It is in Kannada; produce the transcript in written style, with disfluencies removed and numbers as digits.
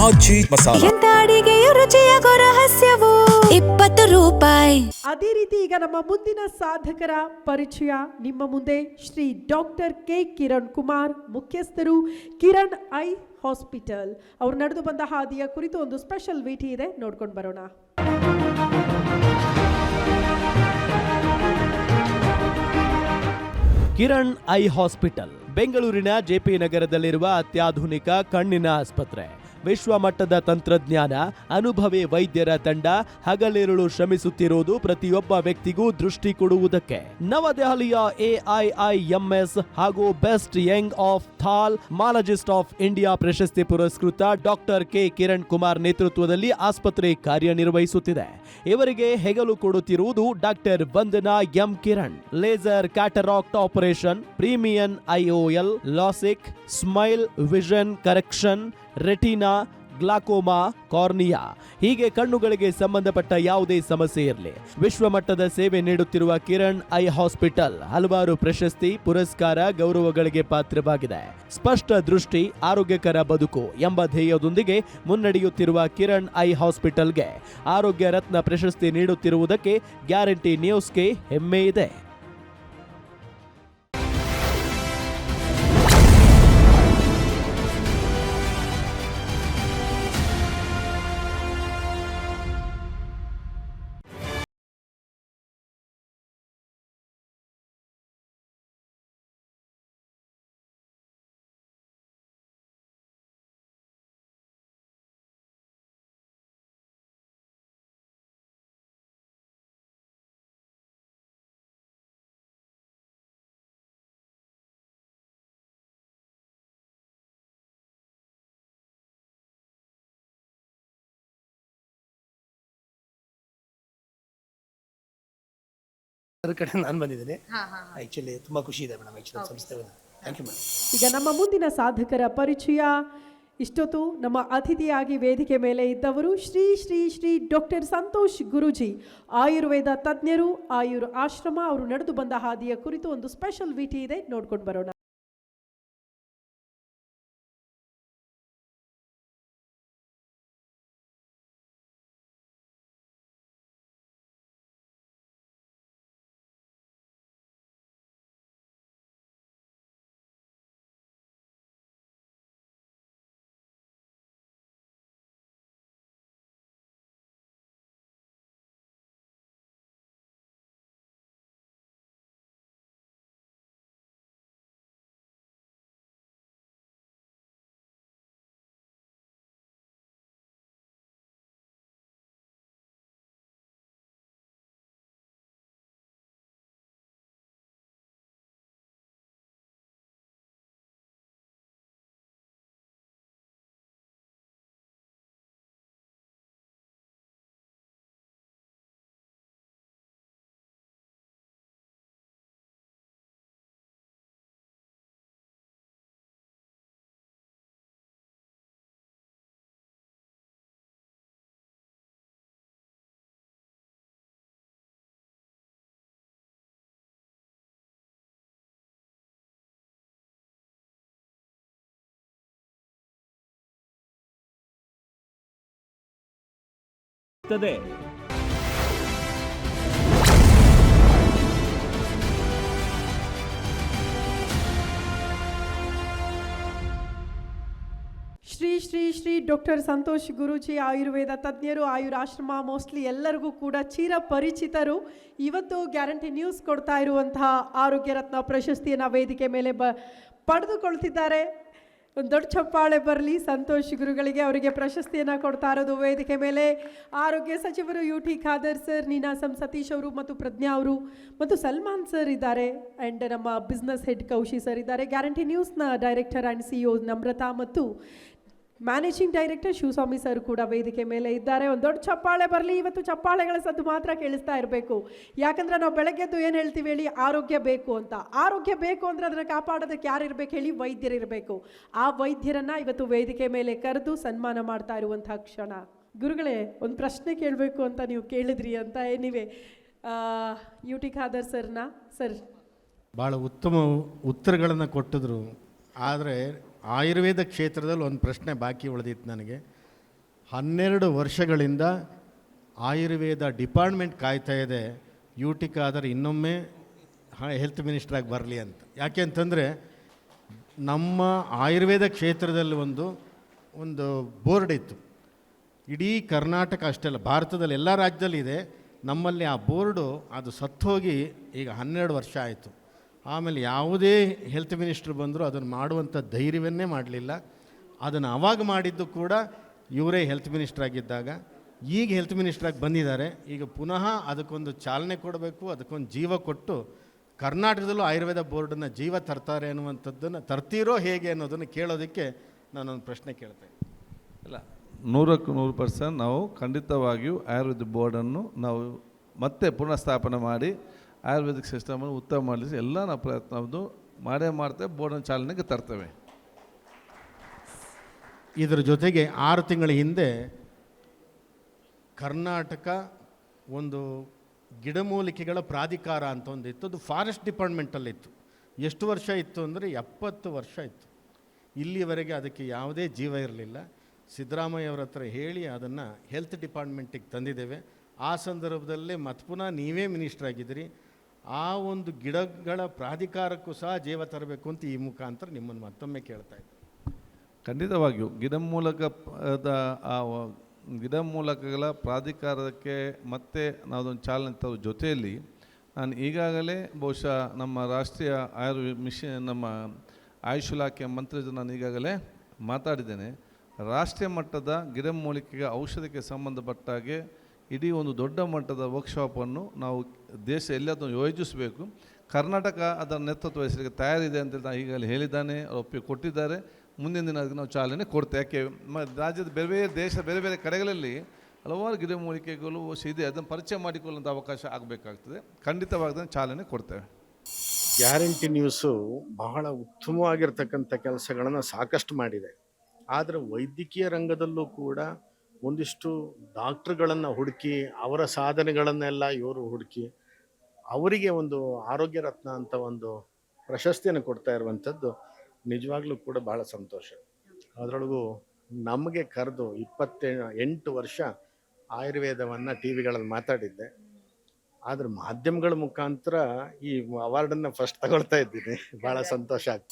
ಆಚಿ ಮಸಾಲ. ಎಂತ ಅಡಿಗೆಯ ರುಚಿಯಾಗೋ ರಹಸ್ಯವು 20 ರೂಪಾಯಿ. ಅದೇ ರೀತಿ ಈಗ ನಮ್ಮ ಮುಂದಿನ ಸಾಧಕರ ಪರಿಚಯ ನಿಮ್ಮ ಮುಂದೆ. ಶ್ರೀ ಡಾಕ್ಟರ್ ಕೆ ಕಿರಣ್ ಕುಮಾರ್, ಮುಖ್ಯಸ್ಥರು ಕಿರಣ್ ಐ ಹಾಸ್ಪಿಟಲ್. ಅವರು ನಡೆದು ಬಂದ ಹಾದಿಯ ಕುರಿತು ಒಂದು ಸ್ಪೆಷಲ್ ವಿಟಿ ಇದೆ, ನೋಡ್ಕೊಂಡು ಬರೋಣ. ಕಿರಣ್ ಐ ಹಾಸ್ಪಿಟಲ್ ಬೆಂಗಳೂರಿನ ಜೆಪಿ ನಗರದಲ್ಲಿರುವ ಅತ್ಯಾಧುನಿಕ ಕಣ್ಣಿನ ಆಸ್ಪತ್ರೆ. ವಿಶ್ವಮಟ್ಟದ ತಂತ್ರಜ್ಞಾನ, ಅನುಭವಿ ವೈದ್ಯರ ತಂಡ ಹಗಲಿರುಳು ಶ್ರಮಿಸುತ್ತಿರುವುದು ಪ್ರತಿಯೊಬ್ಬ ವ್ಯಕ್ತಿಗೂ ದೃಷ್ಟಿ ಕೊಡುವುದಕ್ಕೆ. ನವದೆಹಲಿಯ AIIMS ಹಾಗೂ best young ophthalmologist of India ಪ್ರಶಸ್ತಿ ಪುರಸ್ಕೃತ ಡಾಕ್ಟರ್ ಕೆ ಕಿರಣ್ ಕುಮಾರ್ ನೇತೃತ್ವದಲ್ಲಿ ಆಸ್ಪತ್ರೆ ಕಾರ್ಯನಿರ್ವಹಿಸುತ್ತಿದೆ. ಇವರಿಗೆ ಹೆಗಲು ಕೊಡುತ್ತಿರುವುದು doctor Vandana M Kiran. Laser cataract operation, premium IOL, lasik, smile vision correction, retina, glaucoma, cornea ಹೀಗೆ ಕಣ್ಣುಗಳಿಗೆ ಸಂಬಂಧಪಟ್ಟ ಯಾವುದೇ ಸಮಸ್ಯೆ ಇರಲಿ, ವಿಶ್ವಮಟ್ಟದ ಸೇವೆ ನೀಡುತ್ತಿರುವ ಕಿರಣ್ ಐ ಹಾಸ್ಪಿಟಲ್ ಹಲವಾರು ಪ್ರಶಸ್ತಿ, ಪುರಸ್ಕಾರ, ಗೌರವಗಳಿಗೆ ಪಾತ್ರವಾಗಿದೆ. ಸ್ಪಷ್ಟ ದೃಷ್ಟಿ, ಆರೋಗ್ಯಕರ ಬದುಕು ಎಂಬ ಧ್ಯೇಯದೊಂದಿಗೆ ಮುನ್ನಡೆಯುತ್ತಿರುವ ಕಿರಣ್ ಐ ಹಾಸ್ಪಿಟಲ್ಗೆ ಆರೋಗ್ಯ ರತ್ನ ಪ್ರಶಸ್ತಿ ನೀಡುತ್ತಿರುವುದಕ್ಕೆ ಗ್ಯಾರಂಟಿ ನ್ಯೂಸ್ಗೆ ಹೆಮ್ಮೆ ಇದೆ. ಅದರ ಕಡೆ ನಾನು ಬಂದಿದ್ದೀನಿ. ಆ್ಯಕ್ಚುಲಿ ತುಂಬ ಖುಷಿ ಇದೆ ಮೇಡಮ್ ಆ್ಯಕ್ಚುಲಿ ಸಂಸ್ಥೆ. Thank you madam. ಈಗ ನಮ್ಮ ಮುಂದಿನ ಸಾಧಕರ ಪರಿಚಯ. ಇಷ್ಟೊತ್ತು ನಮ್ಮ ಅತಿಥಿಯಾಗಿ ವೇದಿಕೆ ಮೇಲೆ ಇದ್ದವರು ಶ್ರೀ ಶ್ರೀ ಶ್ರೀ ಡಾಕ್ಟರ್ ಸಂತೋಷ್ ಗುರೂಜಿ, ಆಯುರ್ವೇದ ತಜ್ಞರು, ಆಯುರ್ ಆಶ್ರಮ. ಅವರು ನಡೆದು ಬಂದ ಹಾದಿಯ ಕುರಿತು ಒಂದು ಸ್ಪೆಷಲ್ ವಿಟಿ ಇದೆ, ನೋಡ್ಕೊಂಡು ಬರೋಣ. ಶ್ರೀ ಶ್ರೀ ಶ್ರೀ ಡಾಕ್ಟರ್ ಸಂತೋಷ್ ಗುರೂಜಿ, ಆಯುರ್ವೇದ ತಜ್ಞರು, ಆಯುರ್ ಆಶ್ರಮ, ಮೋಸ್ಟ್ಲಿ ಎಲ್ಲರಿಗೂ ಕೂಡ ಚಿರ ಪರಿಚಿತರು. ಇವತ್ತು ಗ್ಯಾರಂಟಿ ನ್ಯೂಸ್ ಕೊಡ್ತಾ ಇರುವಂತಹ ಆರೋಗ್ಯ ರತ್ನ ಪ್ರಶಸ್ತಿಯನ್ನು ವೇದಿಕೆ ಮೇಲೆ ಪಡೆದುಕೊಳ್ತಿದ್ದಾರೆ. ಒಂದು ದೊಡ್ಡ ಚಪ್ಪಾಳೆ ಬರಲಿ ಸಂತೋಷ್ ಗುರುಗಳಿಗೆ. ಅವರಿಗೆ ಪ್ರಶಸ್ತಿಯನ್ನು ಕೊಡ್ತಾ ಇರೋದು ವೇದಿಕೆ ಮೇಲೆ ಆರೋಗ್ಯ ಸಚಿವರು UT ಖಾದರ್ ಸರ್, ನೀನಾಸಂ ಸತೀಶ್ ಅವರು ಮತ್ತು ಪ್ರಜ್ಞಾ ಅವರು ಮತ್ತು ಸಲ್ಮಾನ್ ಸರ್ ಇದ್ದಾರೆ. ಆ್ಯಂಡ್ ನಮ್ಮ ಬಿಸ್ನೆಸ್ ಹೆಡ್ ಕೌಶಿ ಸರ್ ಇದ್ದಾರೆ. ಗ್ಯಾರಂಟಿ ನ್ಯೂಸ್ನ ಡೈರೆಕ್ಟರ್ ಆ್ಯಂಡ್ CEO ನಮ್ರತಾ ಮತ್ತು ಮ್ಯಾನೇಜಿಂಗ್ ಡೈರೆಕ್ಟರ್ ಶಿವಸ್ವಾಮಿ ಸರ್ ಕೂಡ ವೇದಿಕೆ ಮೇಲೆ ಇದ್ದಾರೆ. ಒಂದು ದೊಡ್ಡ ಚಪ್ಪಾಳೆ ಬರಲಿ. ಇವತ್ತು ಚಪ್ಪಾಳೆಗಳ ಸದ್ದು ಮಾತ್ರ ಕೇಳಿಸ್ತಾ ಇರಬೇಕು. ಯಾಕಂದರೆ ನಾವು ಬೆಳಗ್ಗೆದ್ದು ಏನು ಹೇಳ್ತೀವಿ ಹೇಳಿ, ಆರೋಗ್ಯ ಬೇಕು ಅಂತ. ಆರೋಗ್ಯ ಬೇಕು ಅಂದರೆ ಅದನ್ನು ಕಾಪಾಡೋದಕ್ಕೆ ಯಾರು ಇರಬೇಕು ಹೇಳಿ, ವೈದ್ಯರಿರಬೇಕು. ಆ ವೈದ್ಯರನ್ನು ಇವತ್ತು ವೇದಿಕೆ ಮೇಲೆ ಕರೆದು ಸನ್ಮಾನ ಮಾಡ್ತಾ ಇರುವಂಥ ಕ್ಷಣ. ಗುರುಗಳೇ, ಒಂದು ಪ್ರಶ್ನೆ ಕೇಳಬೇಕು ಅಂತ ನೀವು ಕೇಳಿದ್ರಿ ಅಂತ ನೀವೇ UT ಖಾದರ್ ಸರ್ನ ಸರ್ ಭಾಳ ಉತ್ತಮ ಉತ್ತರಗಳನ್ನು ಕೊಟ್ಟಿದ್ರು. ಆದರೆ ಆಯುರ್ವೇದ ಕ್ಷೇತ್ರದಲ್ಲಿ ಒಂದು ಪ್ರಶ್ನೆ ಬಾಕಿ ಉಳಿದಿತ್ತು ನನಗೆ. 12 ವರ್ಷಗಳಿಂದ ಆಯುರ್ವೇದ ಡಿಪಾರ್ಟ್ಮೆಂಟ್ ಕಾಯ್ತಾ ಇದೆ ಯೂಟಿಕ್ ಆದರೆ ಇನ್ನೊಮ್ಮೆ ಹೆಲ್ತ್ ಮಿನಿಸ್ಟ್ರಾಗಿ ಬರಲಿ ಅಂತ. ಯಾಕೆ ಅಂತಂದರೆ ನಮ್ಮ ಆಯುರ್ವೇದ ಕ್ಷೇತ್ರದಲ್ಲಿ ಒಂದು ಬೋರ್ಡ್ ಇತ್ತು. ಇಡೀ ಕರ್ನಾಟಕ ಅಷ್ಟೇ ಅಲ್ಲ, ಭಾರತದಲ್ಲಿ ಎಲ್ಲ ರಾಜ್ಯದಲ್ಲಿ ಇದೆ. ನಮ್ಮಲ್ಲಿ ಆ ಬೋರ್ಡು ಅದು ಸತ್ತೋಗಿ ಈಗ 12 ವರ್ಷ ಆಯಿತು. ಆಮೇಲೆ ಯಾವುದೇ ಹೆಲ್ತ್ ಮಿನಿಸ್ಟ್ರು ಬಂದರೂ ಅದನ್ನು ಮಾಡುವಂಥ ಧೈರ್ಯವನ್ನೇ ಮಾಡಲಿಲ್ಲ. ಅದನ್ನು ಆವಾಗ ಮಾಡಿದ್ದು ಕೂಡ ಇವರೇ ಹೆಲ್ತ್ ಮಿನಿಸ್ಟ್ರ್ ಆಗಿದ್ದಾಗ. ಈಗ ಹೆಲ್ತ್ ಮಿನಿಸ್ಟ್ರಾಗಿ ಬಂದಿದ್ದಾರೆ. ಈಗ ಪುನಃ ಅದಕ್ಕೊಂದು ಚಾಲನೆ ಕೊಡಬೇಕು, ಅದಕ್ಕೊಂದು ಜೀವ ಕೊಟ್ಟು ಕರ್ನಾಟಕದಲ್ಲೂ ಆಯುರ್ವೇದ ಬೋರ್ಡನ್ನು ಜೀವ ತರ್ತಾರೆ ಅನ್ನುವಂಥದ್ದನ್ನು ತರ್ತೀರೋ ಹೇಗೆ ಅನ್ನೋದನ್ನು ಕೇಳೋದಕ್ಕೆ ನಾನೊಂದು ಪ್ರಶ್ನೆ ಕೇಳ್ತೇನೆ. ಇಲ್ಲ, 100% ನಾವು ಖಂಡಿತವಾಗಿಯೂ ಆಯುರ್ವೇದ ಬೋರ್ಡನ್ನು ನಾವು ಮತ್ತೆ ಪುನಃ ಸ್ಥಾಪನೆ ಮಾಡಿ ಆಯುರ್ವೇದಿಕ್ ಸಿಸ್ಟಮನ್ನು ಉತ್ತಮ ಮಾಡಲಿಕ್ಕೆ ಎಲ್ಲ ನಾವು ಪ್ರಯತ್ನ ಮಾಡ್ತೇವೆ. ಬೋರ್ಡನ್ನು ಚಾಲನೆಗೆ ತರ್ತೇವೆ. ಇದರ ಜೊತೆಗೆ 6 ತಿಂಗಳ ಹಿಂದೆ ಕರ್ನಾಟಕ ಒಂದು ಗಿಡಮೂಲಿಕೆಗಳ ಪ್ರಾಧಿಕಾರ ಅಂತ ಒಂದು ಇತ್ತು. ಅದು ಫಾರೆಸ್ಟ್ ಡಿಪಾರ್ಟ್ಮೆಂಟಲ್ಲಿತ್ತು. ಎಷ್ಟು ವರ್ಷ ಇತ್ತು ಅಂದರೆ 70 ವರ್ಷ ಇತ್ತು. ಇಲ್ಲಿವರೆಗೆ ಅದಕ್ಕೆ ಯಾವುದೇ ಜೀವ ಇರಲಿಲ್ಲ. ಸಿದ್ದರಾಮಯ್ಯವರ ಹತ್ರ ಹೇಳಿ ಅದನ್ನು ಹೆಲ್ತ್ ಡಿಪಾರ್ಟ್ಮೆಂಟಿಗೆ ತಂದಿದ್ದೇವೆ. ಆ ಸಂದರ್ಭದಲ್ಲೇ ಮತ್ತೆ ಪುನಃ ನೀವೇ ಮಿನಿಸ್ಟರ್ ಆಗಿದ್ದೀರಿ. ಆ ಒಂದು ಗಿಡಗಳ ಪ್ರಾಧಿಕಾರಕ್ಕೂ ಸಹ ಜೀವ ತರಬೇಕು ಅಂತ ಈ ಮುಖಾಂತರ ನಿಮ್ಮನ್ನು ಮತ್ತೊಮ್ಮೆ ಕೇಳ್ತಾ ಇದ್ದೀನಿ. ಖಂಡಿತವಾಗಿಯೂ ಗಿಡಮೂಲಕಗಳ ಪ್ರಾಧಿಕಾರಕ್ಕೆ ಮತ್ತೆ ನಾವೊಂದು ಚಾಲನೆ ತರುವ ಜೊತೆಯಲ್ಲಿ ನಾನು ಈಗಾಗಲೇ ಬಹುಶಃ ನಮ್ಮ ರಾಷ್ಟ್ರೀಯ ನಮ್ಮ ಆಯುಷ್ ಇಲಾಖೆ ಮಂತ್ರಿ ನಾನು ಈಗಾಗಲೇ ಮಾತಾಡಿದ್ದೇನೆ. ರಾಷ್ಟ್ರೀಯ ಮಟ್ಟದ ಗಿಡಮೂಲಿಕೆಗೆ ಔಷಧಕ್ಕೆ ಸಂಬಂಧಪಟ್ಟಾಗೆ ಇಡೀ ಒಂದು ದೊಡ್ಡ ಮಟ್ಟದ ವರ್ಕ್ಶಾಪನ್ನು ನಾವು ದೇಶ ಎಲ್ಲದನ್ನು ಯೋಜಿಸಬೇಕು. ಕರ್ನಾಟಕ ಅದರ ನೇತೃತ್ವ ವಹಿಸಲಿಕ್ಕೆ ತಯಾರಿದೆ ಅಂತೇಳಿ ನಾನು ಈಗಾಗಲೇ ಹೇಳಿದ್ದಾನೆ, ಒಪ್ಪಿಗೆ ಕೊಟ್ಟಿದ್ದಾರೆ. ಮುಂದಿನ ದಿನ ಅದಕ್ಕೆ ನಾವು ಚಾಲನೆ ಕೊಡ್ತೇವೆ. ಯಾಕೆ ರಾಜ್ಯದ ಬೇರೆ ಬೇರೆ ಬೇರೆ ಬೇರೆ ಕಡೆಗಳಲ್ಲಿ ಹಲವಾರು ಗಿಡಮೂಲಿಕೆಗಳು ಇದೆ, ಅದನ್ನು ಪರಿಚಯ ಮಾಡಿಕೊಳ್ಳುವಂಥ ಅವಕಾಶ ಆಗಬೇಕಾಗ್ತದೆ. ಖಂಡಿತವಾಗಿ ಅದನ್ನು ಚಾಲನೆ ಕೊಡ್ತೇವೆ. ಗ್ಯಾರಂಟಿ ನ್ಯೂಸು ಬಹಳ ಉತ್ತಮವಾಗಿರ್ತಕ್ಕಂಥ ಕೆಲಸಗಳನ್ನು ಸಾಕಷ್ಟು ಮಾಡಿದೆ. ಆದರೆ ವೈದ್ಯಕೀಯ ರಂಗದಲ್ಲೂ ಕೂಡ ಒಂದಿಷ್ಟು ಡಾಕ್ಟ್ರುಗಳನ್ನು ಹುಡುಕಿ ಅವರ ಸಾಧನೆಗಳನ್ನೆಲ್ಲ ಇವರು ಹುಡುಕಿ ಅವರಿಗೆ ಒಂದು ಆರೋಗ್ಯ ರತ್ನ ಅಂತ ಒಂದು ಪ್ರಶಸ್ತಿಯನ್ನು ಕೊಡ್ತಾ ಇರುವಂಥದ್ದು ನಿಜವಾಗ್ಲೂ ಕೂಡ ಭಾಳ ಸಂತೋಷ. ಅದರೊಳಗೂ ನಮಗೆ ಕರೆದು 28 ವರ್ಷ ಆಯುರ್ವೇದವನ್ನು ಟಿ ವಿಗಳಲ್ಲಿ ಮಾತಾಡಿದ್ದೆ. ಆದರೆ ಮಾಧ್ಯಮಗಳ ಮುಖಾಂತರ ಈ ಅವಾರ್ಡನ್ನು ಫಸ್ಟ್ ತಗೊಳ್ತಾ ಇದ್ದೀನಿ. ಭಾಳ ಸಂತೋಷ ಆಗ್ತದೆ.